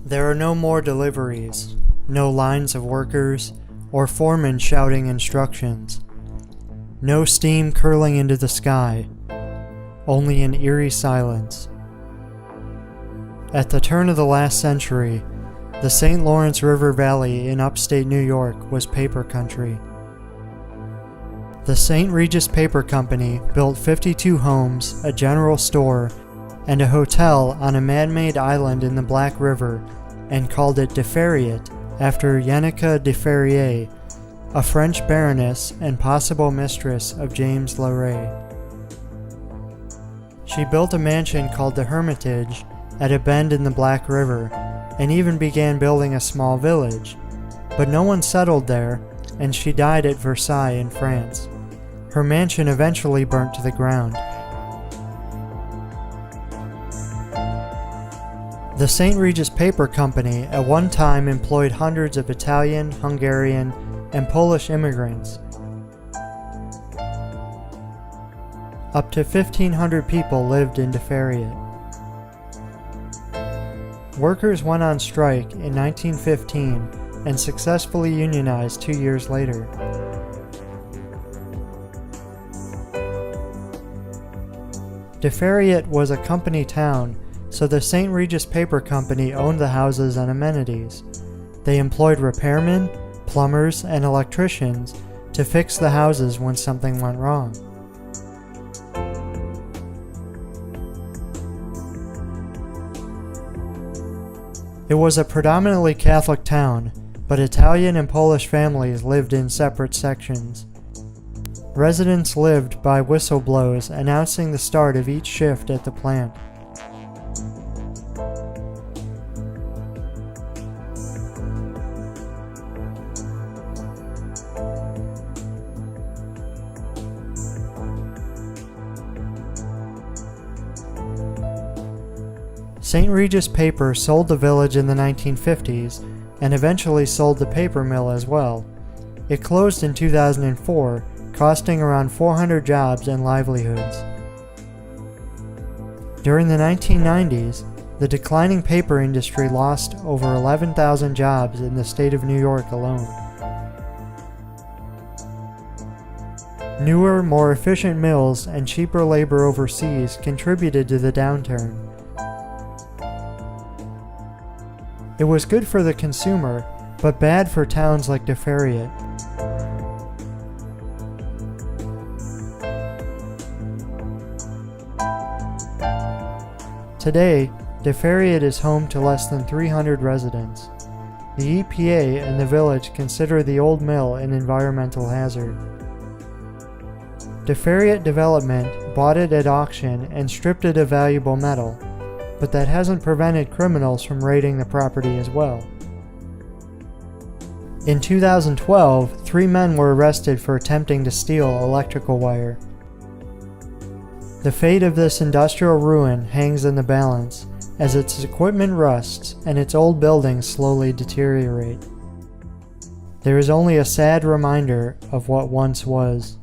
There are no more deliveries, no lines of workers, or foremen shouting instructions. No steam curling into the sky, only an eerie silence. At the turn of the last century, the St. Lawrence River Valley in upstate New York was paper country. The St. Regis Paper Company built 52 homes, a general store, and a hotel on a man-made island in the Black River and called it Deferiet after Yenica Deferiet, a French baroness and possible mistress of James Larrey. She built a mansion called the Hermitage at a bend in the Black River and even began building a small village, but no one settled there, and she died at Versailles in France. Her mansion eventually burnt to the ground. The St. Regis Paper Company at one time employed hundreds of Italian, Hungarian, and Polish immigrants. Up to 1,500 people lived in Deferiet. Workers went on strike in 1915 and successfully unionized 2 years later. Deferiet was a company town, so the St. Regis Paper Company owned the houses and amenities. They employed repairmen, plumbers, and electricians to fix the houses when something went wrong. It was a predominantly Catholic town, but Italian and Polish families lived in separate sections. Residents lived by whistle blows announcing the start of each shift at the plant. St. Regis Paper sold the village in the 1950s and eventually sold the paper mill as well. It closed in 2004, costing around 400 jobs and livelihoods. During the 1990s, the declining paper industry lost over 11,000 jobs in the state of New York alone. Newer, more efficient mills and cheaper labor overseas contributed to the downturn. It was good for the consumer, but bad for towns like Deferiet. Today, Deferiet is home to less than 300 residents. The EPA and the village consider the old mill an environmental hazard. Deferiet Development bought it at auction and stripped it of valuable metal, but that hasn't prevented criminals from raiding the property as well. In 2012, 3 men were arrested for attempting to steal electrical wire. The fate of this industrial ruin hangs in the balance as its equipment rusts and its old buildings slowly deteriorate. There is only a sad reminder of what once was.